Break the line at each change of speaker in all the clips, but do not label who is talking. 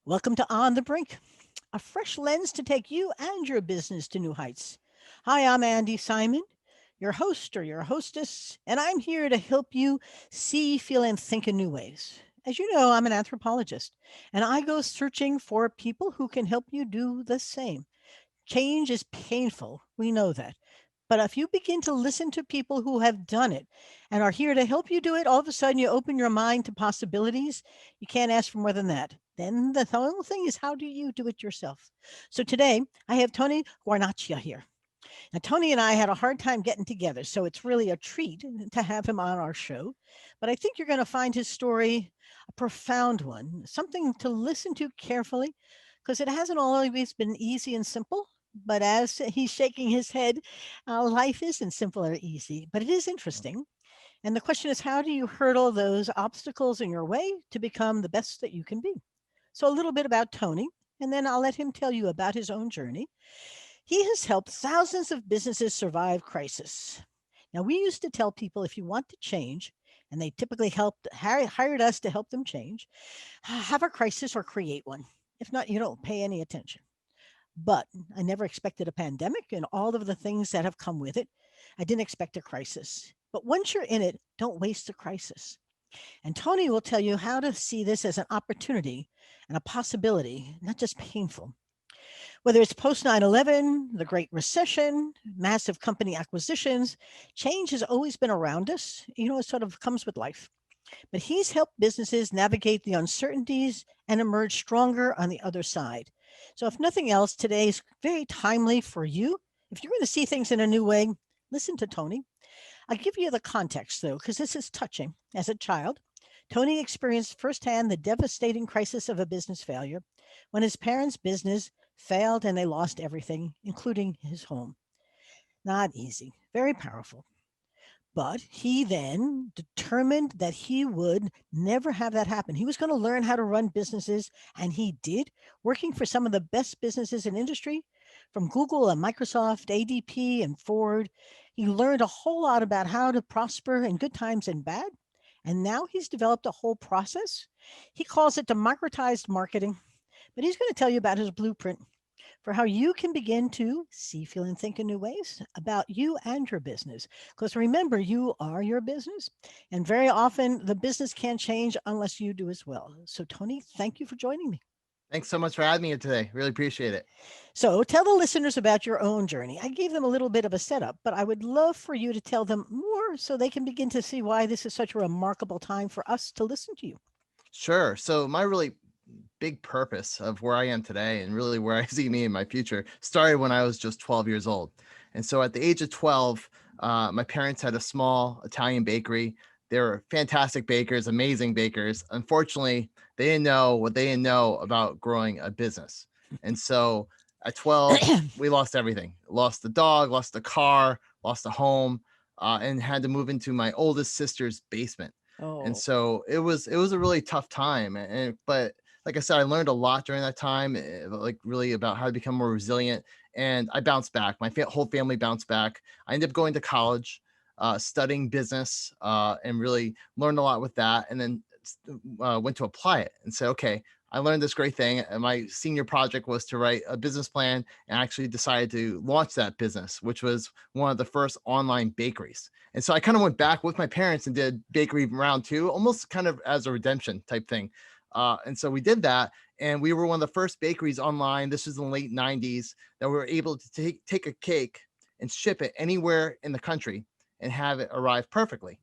Welcome to On the Brink, a fresh lens to take you and your business to new heights. Hi, I'm Andi Simon, your host or your hostess, and I'm here to help you see, feel, and think in new ways. As you know, I'm an anthropologist, and I go searching for people who can help you do the same. Change is painful. We know that. But if you begin to listen to people who have done it and are here to help you do it, all of a sudden you open your mind to possibilities. You can't ask for more than that. Then the whole thing is, how do you do it yourself? So today I have Tony Guarnaccia here. Now, Tony and I had a hard time getting together, so it's really a treat to have him on our show. But I think you're going to find his story a profound one, something to listen to carefully, because it hasn't always been easy and simple. But as he's shaking his head, life isn't simple or easy, but it is interesting. And the question is, how do you hurdle those obstacles in your way to become the best that you can be? So, a little bit about Tony, and then I'll let him tell you about his own journey. He has helped thousands of businesses survive crisis. Now, we used to tell people if you want to change, and they typically hired us to help them change, have a crisis or create one. If not, you don't pay any attention. But I never expected a pandemic and all of the things that have come with it. I didn't expect a crisis. But once you're in it, don't waste the crisis. And Tony will tell you how to see this as an opportunity and a possibility, not just painful. Whether it's post 9/11, the Great Recession, massive company acquisitions, change has always been around us. It sort of comes with life. But he's helped businesses navigate the uncertainties and emerge stronger on the other side. So, if nothing else, today is very timely for you. If you're going to see things in a new way, listen to Tony. I'll give you the context, though, because this is touching. As a child, Tony experienced firsthand the devastating crisis of a business failure when his parents' business failed and they lost everything, including his home. Not easy, very powerful. But he then determined that he would never have that happen. He was going to learn how to run businesses, and he did, working for some of the best businesses in industry, from Google and Microsoft, ADP and Ford. He learned a whole lot about how to prosper in good times and bad. And now he's developed a whole process. He calls it democratized marketing, but he's going to tell you about his blueprint for how you can begin to see, feel, and think in new ways about you and your business. Because remember, you are your business. And very often the business can't change unless you do as well. So, Tony, thank you for joining me.
Thanks so much for having me here today. Really appreciate it.
So, tell the listeners about your own journey. I gave them a little bit of a setup, but I would love for you to tell them more so they can begin to see why this is such a remarkable time for us to listen to you.
Sure. So my really big purpose of where I am today and really where I see me in my future started when I was just 12 years old. And so at the age of 12, my parents had a small Italian bakery. They were fantastic bakers, amazing bakers. Unfortunately, they didn't know what they didn't know about growing a business. And so at 12, we lost everything. Lost the dog, lost the car, lost the home, and had to move into my oldest sister's basement. And
Oh,
so it was a really tough time. But like I said, I learned a lot during that time, like really about how to become more resilient. And I bounced back. My whole family bounced back. I ended up going to college, studying business, and really learned a lot with that. And then went to apply it and said, okay, I learned this great thing. And my senior project was to write a business plan, and actually decided to launch that business, which was one of the first online bakeries. And so I kind of went back with my parents and did bakery round two, almost kind of as a redemption type thing. And so we did that, and we were one of the first bakeries online. This was in the late 90s that we were able to take a cake and ship it anywhere in the country and have it arrive perfectly.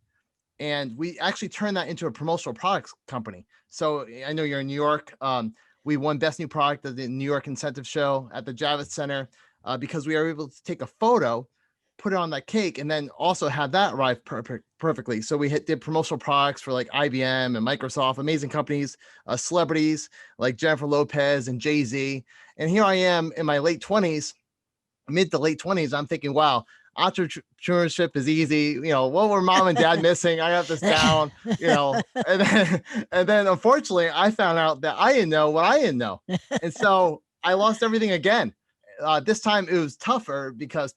And we actually turned that into a promotional products company. So I know you're in New York. We won Best New Product at the New York Incentive Show at the Javits Center, because we were able to take a photo, put it on that cake, and then also have that arrive perfectly. So we did promotional products for like IBM and Microsoft, amazing companies, celebrities like Jennifer Lopez and Jay-Z. And here I am in my late 20s, mid to late 20s. I'm thinking, wow, entrepreneurship is easy. What were mom and dad missing? I got this down, and then unfortunately I found out that I didn't know what I didn't know. And so I lost everything again. This time it was tougher because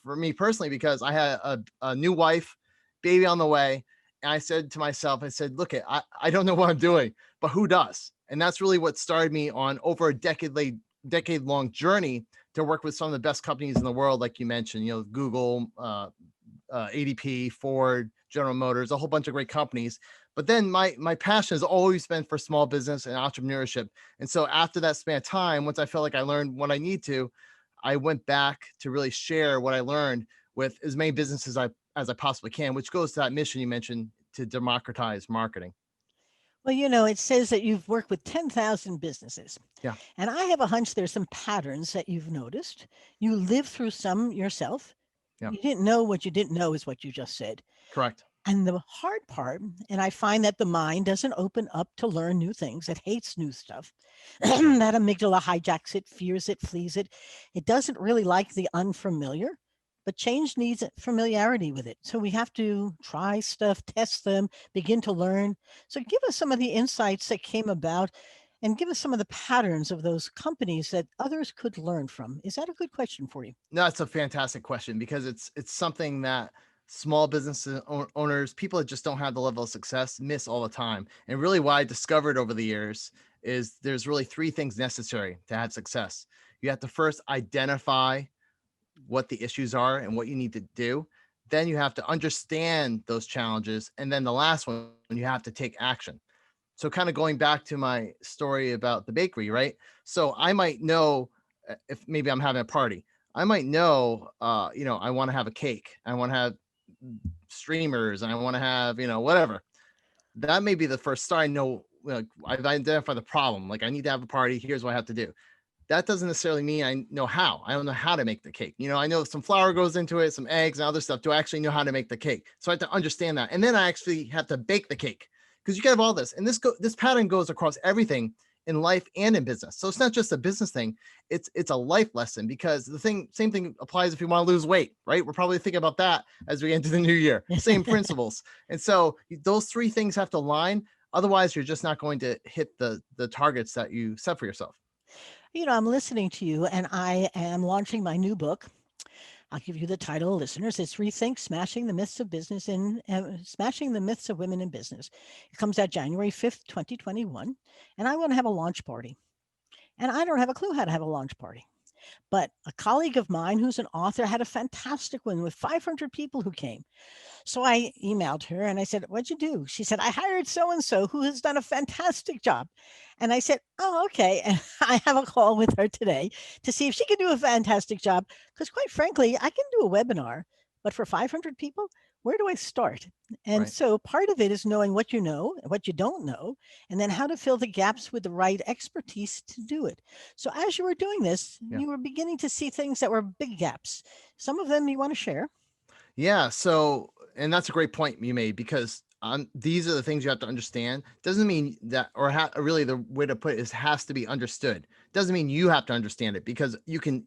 for me personally, because I had a new wife, baby on the way. And I said to myself, I said, look, I don't know what I'm doing, but who does? And that's really what started me on over a decade long journey to work with some of the best companies in the world, like you mentioned, Google, ADP, Ford, General Motors, a whole bunch of great companies. But then my passion has always been for small business and entrepreneurship. And so after that span of time, once I felt like I learned what I need to, I went back to really share what I learned with as many businesses as I possibly can, which goes to that mission you mentioned to democratize marketing.
Well, it says that you've worked with 10,000 businesses.
Yeah,
And I have a hunch there's some patterns that you've noticed. You lived through some yourself.
yeah,
You didn't know what you didn't know, is what you just said.
correct.
And the hard part, and I find that the mind doesn't open up to learn new things. It hates new stuff.
Yeah.
That amygdala hijacks it, fears it, flees it. It doesn't really like the unfamiliar, but change needs familiarity with it. So we have to try stuff, test them, begin to learn. So give us some of the insights that came about and give us some of the patterns of those companies that others could learn from. Is that a good question for you?
No, that's a fantastic question because it's something that small business owners, people that just don't have the level of success, miss all the time. And really, what I discovered over the years is there's really three things necessary to have success. You have to first identify what the issues are and what you need to do. Then you have to understand those challenges. And then the last one, you have to take action. So, kind of going back to my story about the bakery, right? So, I might know if maybe I'm having a party, I might know, I want to have a cake, I want to have streamers, and I want to have, whatever. That may be the first start. I know, like, I've identified the problem. Like, I need to have a party. Here's what I have to do. That doesn't necessarily mean I know how. I don't know how to make the cake. I know some flour goes into it, some eggs and other stuff. Do I actually know how to make the cake? So I have to understand that. And then I actually have to bake the cake because you can have all this. And this pattern goes across everything in life and in business. So it's not just a business thing. It's a life lesson because same thing applies if you want to lose weight, right? We're probably thinking about that as we enter the new year. Same principles. And so those three things have to align. Otherwise, you're just not going to hit the targets that you set for yourself.
I'm listening to you and I am launching my new book. I'll give you the title, listeners. It's Rethink Smashing the Myths of Business in Smashing the Myths of Women in Business. It comes out January 5th, 2021. And I want to have a launch party. And I don't have a clue how to have a launch party. But a colleague of mine who's an author had a fantastic one with 500 people who came. So I emailed her and I said, "What'd you do?" She said, "I hired so and so who has done a fantastic job." And I said, "Oh, okay." And I have a call with her today to see if she can do a fantastic job. Because quite frankly, I can do a webinar, but for 500 people, where do I start? And
Right.
so part of it is knowing what you know, what you don't know, and then how to fill the gaps with the right expertise to do it. So as you were doing this,
Yeah.
you were beginning to see things that were big gaps. Some of them you want to share.
Yeah. So, and that's a great point you made because these are the things you have to understand. Doesn't mean that, or really the way to put it is has to be understood. Doesn't mean you have to understand it because you can,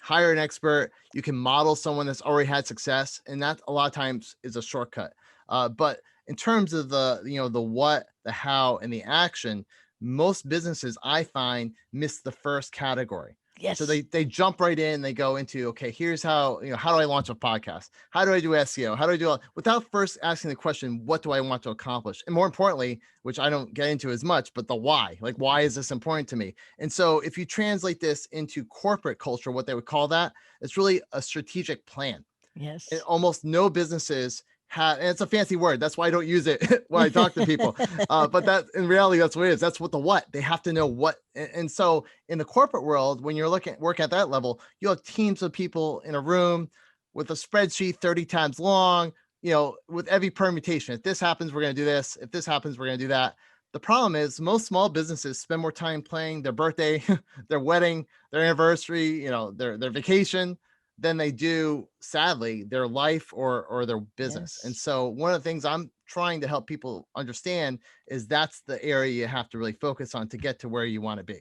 hire an expert. You can model someone that's already had success, and that a lot of times is a shortcut. But in terms of the what, the how, and the action, most businesses I find miss the first category. So
Yes.
they jump right in. They go into, okay, here's how do I launch a podcast? How do I do SEO? How do I do without first asking the question, what do I want to accomplish? And more importantly, which I don't get into as much, but the why. Like, why is this important to me? And so if you translate this into corporate culture, what they would call that, it's really a strategic plan. And
Yes.
almost no businesses have, and it's a fancy word. That's why I don't use it when I talk to people. But that in reality, that's what it is. That's what the what. They have to know what. And so in the corporate world, when you're looking at work at that level, you have teams of people in a room with a spreadsheet 30 times long, with every permutation. If this happens, we're going to do this. If this happens, we're going to do that. The problem is most small businesses spend more time planning their birthday, their wedding, their anniversary, their vacation than they do, sadly, their life or their business. And
Yes.
so one of the things I'm trying to help people understand is that's the area you have to really focus on to get to where you want to be.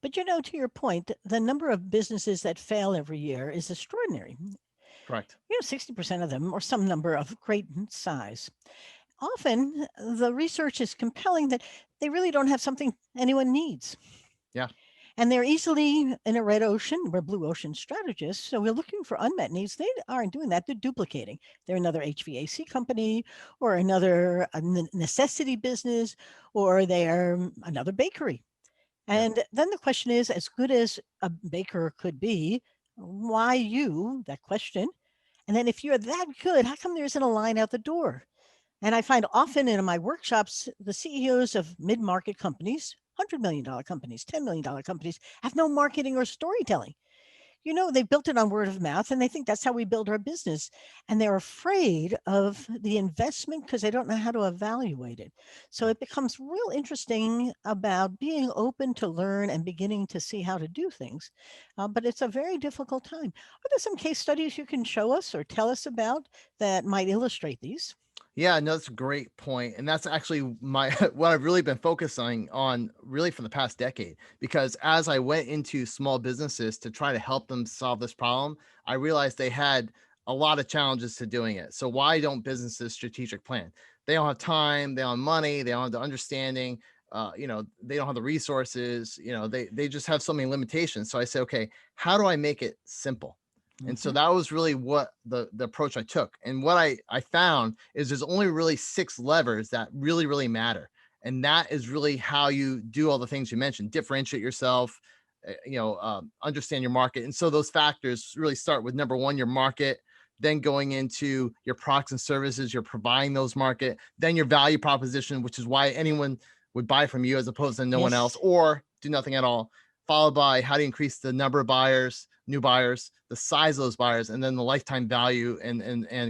But to your point, the number of businesses that fail every year is extraordinary.
Correct.
60% of them, or some number of great size. Often, the research is compelling that they really don't have something anyone needs.
Yeah.
And they're easily in a red ocean. We're blue ocean strategists. So we're looking for unmet needs. They aren't doing that. They're duplicating. They're another HVAC company or another necessity business, or they're another bakery.
Yeah.
And then the question is, as good as a baker could be, why you? That question. And then if you're that good, how come there isn't a line out the door? And I find often in my workshops, the CEOs of mid market companies, $100 million companies, $10 million companies, have no marketing or storytelling. They built it on word of mouth and they think that's how we build our business. And they're afraid of the investment because they don't know how to evaluate it. So
Yeah.
it becomes real interesting about being open to learn and beginning to see how to do things. But it's a very difficult time. Are there some case studies you can show us or tell us about that might illustrate these?
Yeah, no, that's a great point, and that's actually my what I've really been focusing on really for the past decade. Because as I went into small businesses to try to help them solve this problem, I realized they had a lot of challenges to doing it. So why don't businesses strategic plan? They don't have time, they don't have money, they don't have the understanding. They don't have the resources. They just have so many limitations. So I say, okay, how do I make it simple? And so
Hmm.
that was really what the approach I took. And what I found is there's only really 6 levers that really matter. And that is really how you do all the things you mentioned, differentiate yourself, understand your market. And so those factors really start with number one, your market, then going into your products and services, you're providing those market, then your value proposition, which is why anyone would buy from you as opposed to no one else,
Yes.
or do nothing at all, followed by how to increase the number of buyers, new buyers, the size of those buyers, and then the lifetime value and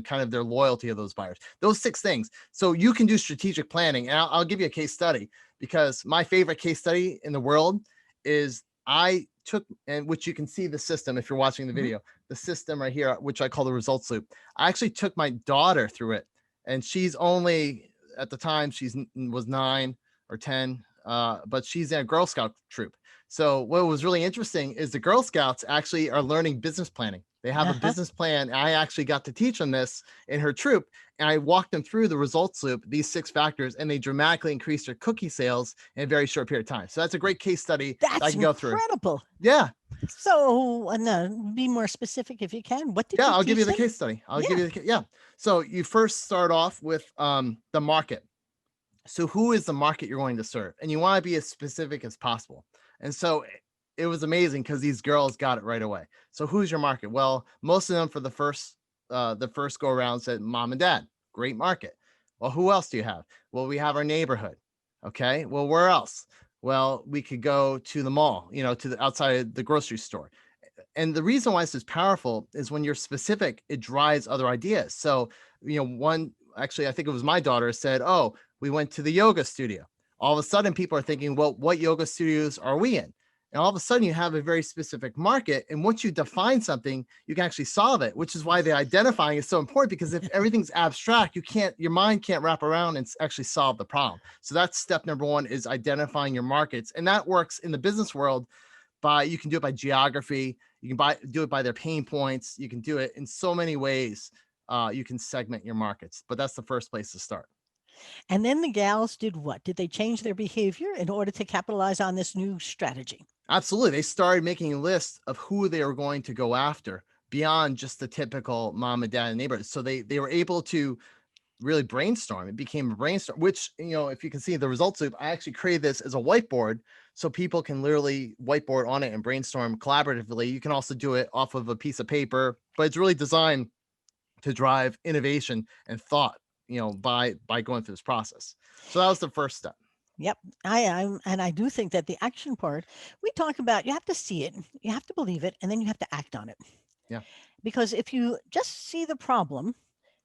kind of their loyalty of those buyers. Those 6 things. So you can do strategic planning. And I'll give you a case study because my favorite case study in the world is I took, and which you can see the system if you're watching the
Mhm.
video, the system right here, which I call the results loop. I actually took my daughter through it, and she's only at the time she's was 9 or 10, but she's in a Girl Scout troop. So what was really interesting is the Girl Scouts actually are learning business planning. They have a
Uh-huh.
business plan. I actually got to teach them this in her troop, and I walked them through the results loop, these 6 factors, and they dramatically increased their cookie sales in a very short period of time. So that's a great case study that I
That's
can go through.
incredible.
Yeah,
So, no, be more specific if you can. What did
yeah,
you
I'll give you
teach
the
them?
case study. I'll give
Yeah.
you yeah. So you first start off with the market. So who is the market you're going to serve? And you want to be as specific as possible. And so it was amazing because these girls got it right away. So who's your market? Well, most of them for the first go around said mom and dad. Great market. Well, who else do you have? Well, we have our neighborhood. Okay. Well, where else? Well, we could go to the mall, to the outside of the grocery store. And the reason why this is powerful is when you're specific, it drives other ideas. So, one actually, I think it was my daughter said, "Oh, we went to the yoga studio." All of a sudden, people are thinking, "Well, what yoga studios are we in?" And all of a sudden, you have a very specific market. And once you define something, you can actually solve it, which is why the identifying is so important. Because if everything's abstract, your mind can't wrap around and actually solve the problem. So that's step number one, is identifying your markets, and that works in the business world you can do it by geography, you can do it by their pain points, you can do it in so many ways. You can segment your markets, but that's the first place to start.
And then the gals did what? Did they change their behavior in order to capitalize on this new strategy?
Absolutely, they started making a list of who they were going to go after beyond just the typical mom and dad and neighborhood. So they were able to really brainstorm. It became a brainstorm, which, if you can see the results loop, I actually created this as a whiteboard so people can literally whiteboard on it and brainstorm collaboratively. You can also do it off of a piece of paper, but it's really designed to drive innovation and thought, by going through this process. So that was the first step.
Yep. And I do think that the action part, we talk about, you have to see it, you have to believe it, and then you have to act on it.
Yeah.
Because if you just see the problem,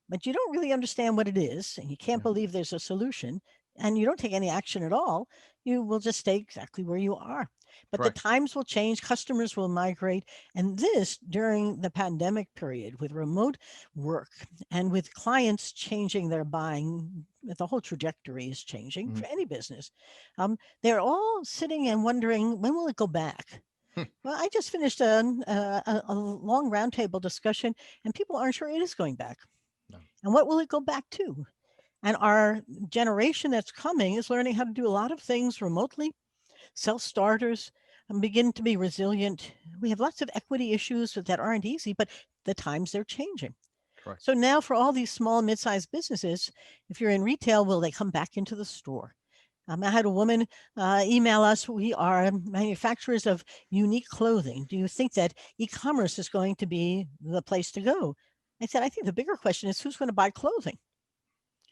but you don't really understand what it is, and you can't
Yeah.
believe there's a solution, and you don't take any action at all, you will just stay exactly where you are. But the
Correct.
times will change, customers will migrate. And this during the pandemic period with remote work and with clients changing their buying, the whole trajectory is changing
Mhm.
for any business. They're all sitting and wondering, when will it go back? Well, I just finished a long roundtable discussion, and people aren't sure it is going back.
No.
And what will it go back to? And our generation that's coming is learning how to do a lot of things remotely, self starters. and begin to be resilient. We have lots of equity issues that aren't easy, but the times they're changing.
Correct.
So now for all these small, mid-sized businesses, if you're in retail, will they come back into the store? I had a woman email us. We are manufacturers of unique clothing. Do you think that e-commerce is going to be the place to go? I said, I think the bigger question is who's going to buy clothing,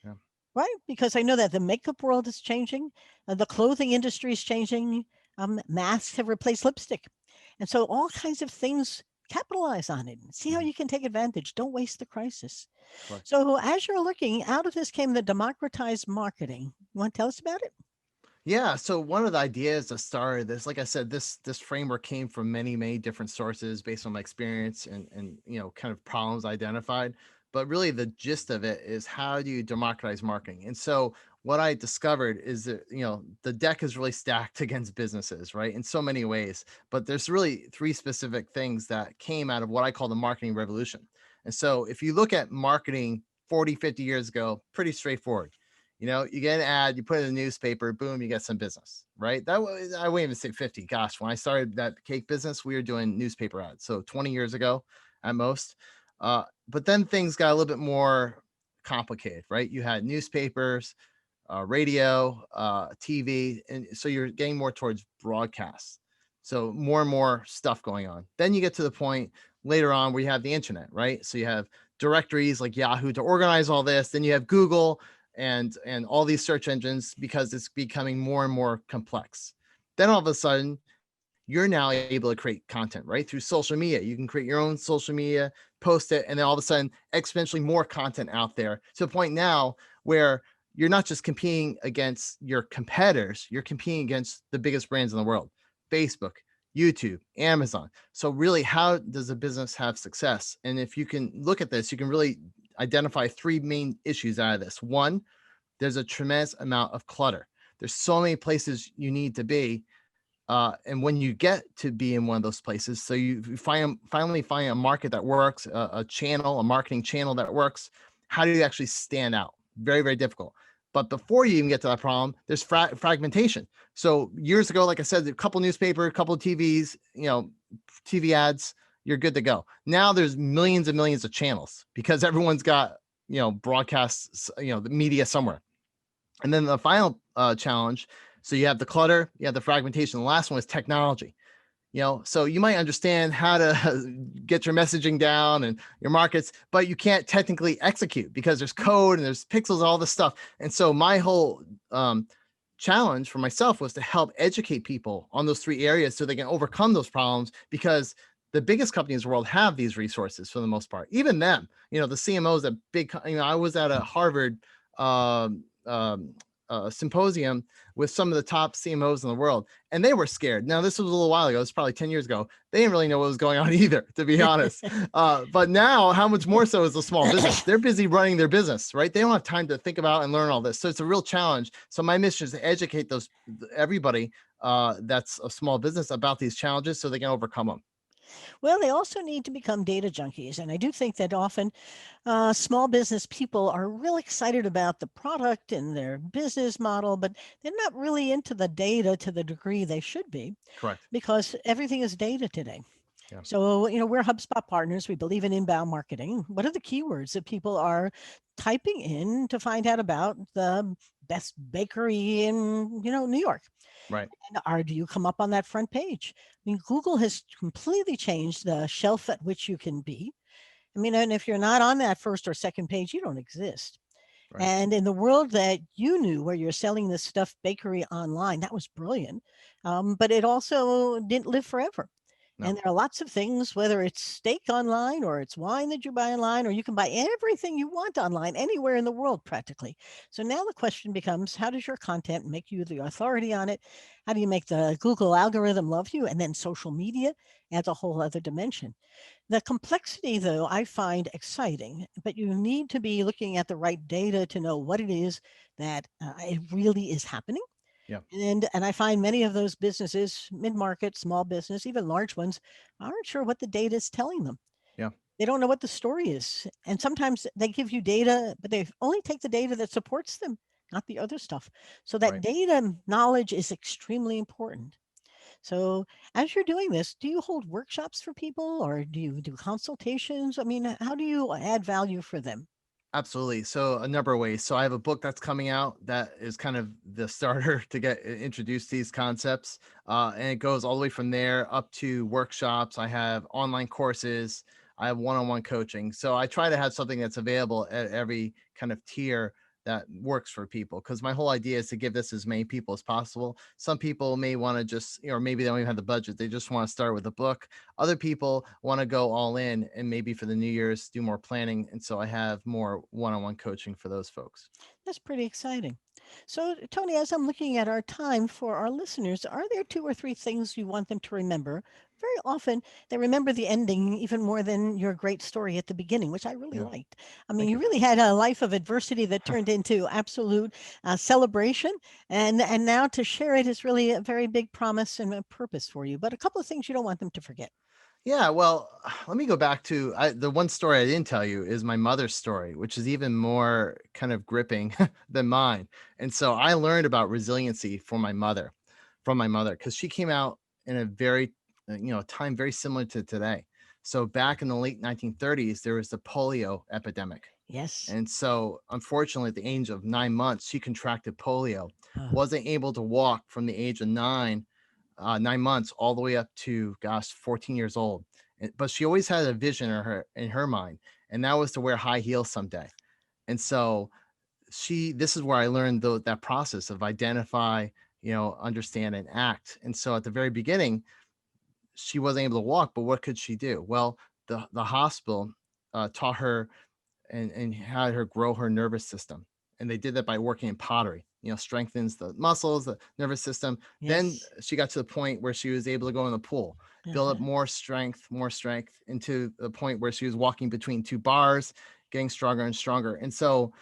Yeah.
right? Because I know that the makeup world is changing, the clothing industry is changing. Masks have replaced lipstick, and so all kinds of things. Capitalize on it. See how
Mhm.
you can take advantage. Don't waste the crisis.
Correct.
So, as you're looking, out of this came the democratized marketing. You want to tell us about it?
Yeah. So one of the ideas that started this, like I said, this framework came from many different sources based on my experience and kind of problems identified. But really, the gist of it is how do you democratize marketing? And so what I discovered is that the deck is really stacked against businesses, right, in so many ways. But there's really three specific things that came out of what I call the marketing revolution. And so if you look at marketing 40, 50 years ago, pretty straightforward. You get an ad, you put it in the newspaper, boom, you get some business, right? That was, I wouldn't even say 50. Gosh, when I started that cake business, we were doing newspaper ads. So 20 years ago at most. But then things got a little bit more complicated, right? You had newspapers, radio, TV. And so you're getting more towards broadcasts. So more and more stuff going on. Then you get to the point later on where you have the internet, right? So you have directories like Yahoo to organize all this. Then you have Google and all these search engines because it's becoming more and more complex. Then all of a sudden, you're now able to create content, right? Through social media. You can create your own social media, post it, and then all of a sudden, exponentially more content out there to the point now where you're not just competing against your competitors, you're competing against the biggest brands in the world: Facebook, YouTube, Amazon. So really, how does a business have success? And if you can look at this, you can really identify three main issues out of this. One, there's a tremendous amount of clutter. There's so many places you need to be. And when you get to be in one of those places, so you finally find a market that works, a channel, a marketing channel that works, how do you actually stand out? Very, very difficult. But before you even get to that problem, there's fragmentation. So years ago, like I said, a couple newspaper, a couple of TVs, TV ads, you're good to go. Now there's millions and millions of channels because everyone's got, broadcasts, the media somewhere. And then the final challenge, so you have the clutter, you have the fragmentation. The last one is technology. So you might understand how to get your messaging down and your markets, but you can't technically execute because there's code and there's pixels, all this stuff. And so my whole challenge for myself was to help educate people on those three areas so they can overcome those problems, because the biggest companies in the world have these resources for the most part. Even them, the CMOs at big, I was at a Harvard um, um, symposium with some of the top CMOs in the world, and they were scared. Now, this was a little while ago. It's probably 10 years ago. They didn't really know what was going on either, to be honest. But now, how much more so is a small business? They're busy running their business, right? They don't have time to think about and learn all this. So it's a real challenge. So my mission is to educate everybody that's a small business about these challenges so they can overcome them.
Well, they also need to become data junkies. And I do think that often small business people are real excited about the product and their business model, but they're not really into the data to the degree they should be,
Correct.
because everything is data today.
Yeah.
So, we're HubSpot partners. We believe in inbound marketing. What are the keywords that people are typing in to find out about the best bakery in, New York?
Right.
And do you come up on that front page? I mean, Google has completely changed the shelf at which you can be. I mean, and if you're not on that first or second page, you don't exist.
Right.
And in the world that you knew, where you're selling this stuff bakery online, that was brilliant. But it also didn't live forever.
No.
And there are lots of things, whether it's steak online or it's wine that you buy online, or you can buy everything you want online anywhere in the world practically. So now the question becomes, how does your content make you the authority on it? How do you make the Google algorithm love you? And then social media adds a whole other dimension. The complexity, though, I find exciting, but you need to be looking at the right data to know what it is that it really is happening.
Yeah.
And I find many of those businesses, mid-market, small business, even large ones, aren't sure what the data is telling them.
Yeah.
They don't know what the story is. And sometimes they give you data, but they only take the data that supports them, not the other stuff. So that
Right.
data knowledge is extremely important. So, as you're doing this, do you hold workshops for people or do you do consultations? I mean, how do you add value for them?
Absolutely. So a number of ways. So I have a book that's coming out that is kind of the starter to get introduced to these concepts, and it goes all the way from there up to workshops. I have online courses. I have one-on-one coaching. So I try to have something that's available at every kind of tier that works for people. Because my whole idea is to give this as many people as possible. Some people may want to just, or maybe they don't even have the budget. They just want to start with a book. Other people want to go all in and maybe for the New Year's do more planning. And so I have more one-on-one coaching for those folks.
That's pretty exciting. So, Tony, as I'm looking at our time for our listeners, are there two or three things you want them to remember? Very often, they remember the ending even more than your great story at the beginning, which I really
Yeah.
liked. I mean,
Thank
you
you.
really had a life of adversity that turned into absolute celebration, and now to share it is really a very big promise and a purpose for you. But a couple of things you don't want them to forget.
Yeah, well, let me go back to the one story I didn't tell you is my mother's story, which is even more kind of gripping than mine. And so I learned about resiliency from my mother, because she came out in a very, time very similar to today. So back in the late 1930s, there was the polio epidemic.
Yes.
And so, unfortunately, at the age of 9 months, she contracted polio,
Oh,
wasn't able to walk from the age of 9 months all the way up to, gosh, 14 years old. But she always had a vision in her mind, and that was to wear high heels someday. And so this is where I learned that process of identify, understand and act. And so at the very beginning, she wasn't able to walk, but what could she do? Well, the hospital taught her and had her grow her nervous system. And they did that by working in pottery, strengthens the muscles, the nervous system. Then
yes.
she got to the point where she was able to go in the pool, build up
Uh-huh.
more strength into the point where she was walking between two bars, getting stronger and stronger. And so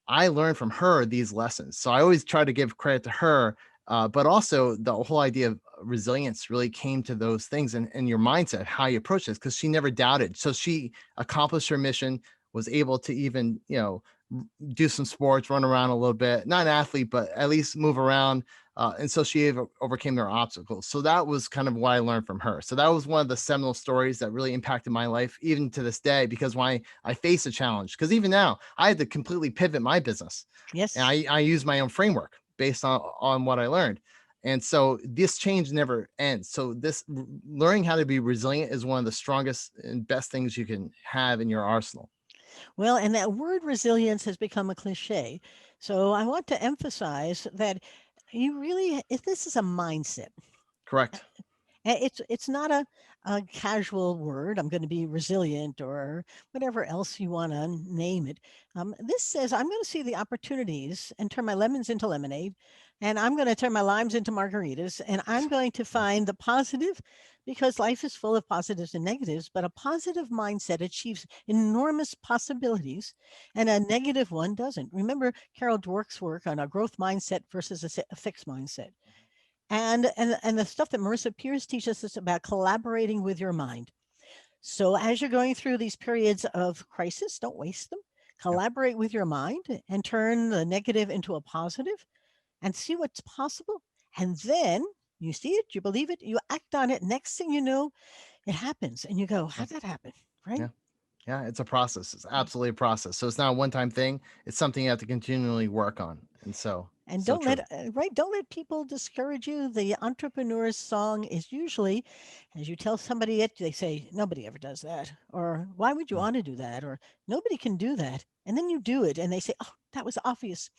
I learned from her these lessons. So I always try to give credit to her. But also the whole idea of resilience really came to those things and your mindset, how you approach this, because she never doubted. So she accomplished her mission, was able to even, do some sports, run around a little bit, not an athlete, but at least move around. And so she overcame their obstacles. So that was kind of what I learned from her. So that was one of the seminal stories that really impacted my life, even to this day, because when I face a challenge, because even now I had to completely pivot my business, and
Yes.
I use my own framework based on what I learned. And so this change never ends. So learning how to be resilient is one of the strongest and best things you can have in your arsenal.
Well, and that word resilience has become a cliche. So I want to emphasize that you really, if this is a mindset,
Correct.
it's not a casual word. I'm going to be resilient or whatever else you want to name it. This says I'm going to see the opportunities and turn my lemons into lemonade, and I'm going to turn my limes into margaritas, and I'm going to
Yeah.
find the positive because life is full of positives and negatives. But a positive mindset achieves enormous possibilities, and a negative one doesn't. Remember Carol Dwork's work on a growth mindset versus a fixed mindset. And the stuff that Marissa Pierce teaches us about collaborating with your mind. So as you're going through these periods of crisis, don't waste them.
Yeah.
Collaborate with your mind and turn the negative into a positive and see what's possible. And then you see it, you believe it, you act on it. Next thing you know, it happens. And you go,
Yeah.
how'd that happen? Right?
Yeah. Yeah, it's a process. It's absolutely a process. So it's not a one-time thing. It's something you have to continually work on. And so,
And
so
don't let
true.
don't let people discourage you. The entrepreneur's song is usually, as you tell somebody it, they say nobody ever does that, or why would you
Mm.
want to do that, or nobody can do that, and then you do it, and they say, oh, that was obvious.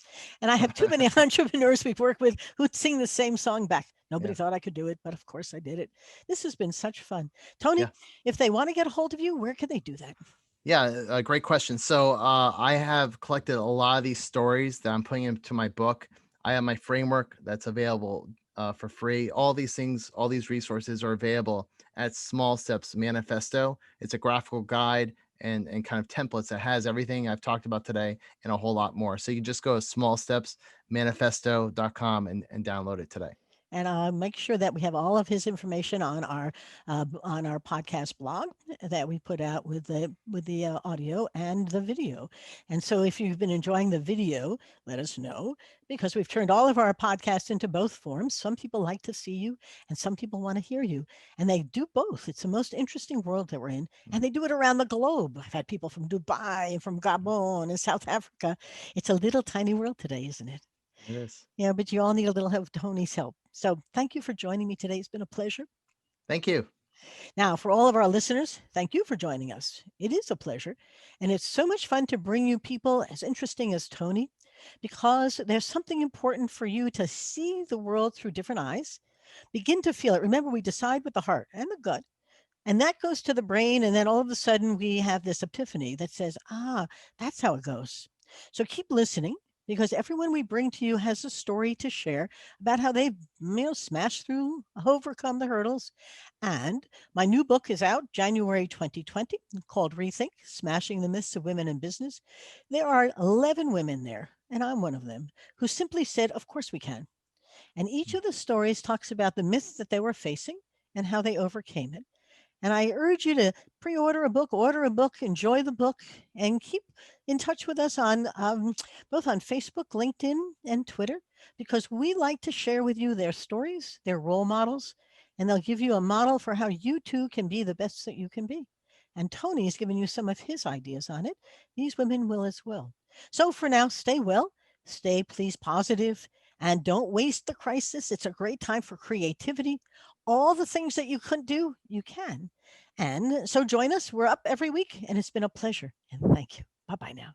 And I have too many entrepreneurs we've worked with who sing the same song back. Nobody
Yeah.
thought I could do it, but of course I did it. This has been such fun, Tony.
Yeah.
If they want to get a hold of you, where can they do that?
Yeah, great question. So I have collected a lot of these stories that I'm putting into my book. I have my framework that's available for free. All these things, all these resources are available at Small Steps Manifesto. It's a graphical guide and kind of templates that has everything I've talked about today and a whole lot more. So you just go to smallstepsmanifesto.com and download it today.
And make sure that we have all of his information on our podcast blog that we put out with the audio and the video. And so, if you've been enjoying the video, let us know because we've turned all of our podcasts into both forms. Some people like to see you, and some people want to hear you, and they do both. It's the most interesting world that we're in, and they do it around the globe. I've had people from Dubai and from Gabon and South Africa. It's a little tiny world today, isn't it?
It is.
Yeah, but you all need a little help, Tony's help. So thank you for joining me today. It's been a pleasure.
Thank you.
Now, for all of our listeners, thank you for joining us. It is a pleasure. And it's so much fun to bring you people as interesting as Tony because there's something important for you to see the world through different eyes, begin to feel it. Remember, we decide with the heart and the gut. And that goes to the brain. And then all of a sudden, we have this epiphany that says, that's how it goes. So keep listening because everyone we bring to you has a story to share about how they've smashed through, overcome the hurdles. And my new book is out January 2020 called Rethink Smashing the Myths of Women in Business. There are 11 women there, and I'm one of them, who simply said, Of course we can. And each of the stories talks about the myths that they were facing and how they overcame it. And I urge you to pre-order a book, order a book, enjoy the book, and keep in touch with us on both on Facebook, LinkedIn, and Twitter, because we like to share with you their stories, their role models, and they'll give you a model for how you too can be the best that you can be. And Tony's given you some of his ideas on it. These women will as well. So for now, stay well, stay please positive, and don't waste the crisis. It's a great time for creativity. All the things that you couldn't do, you can. And so join us. We're up every week, and it's been a pleasure. And thank you. Bye bye now.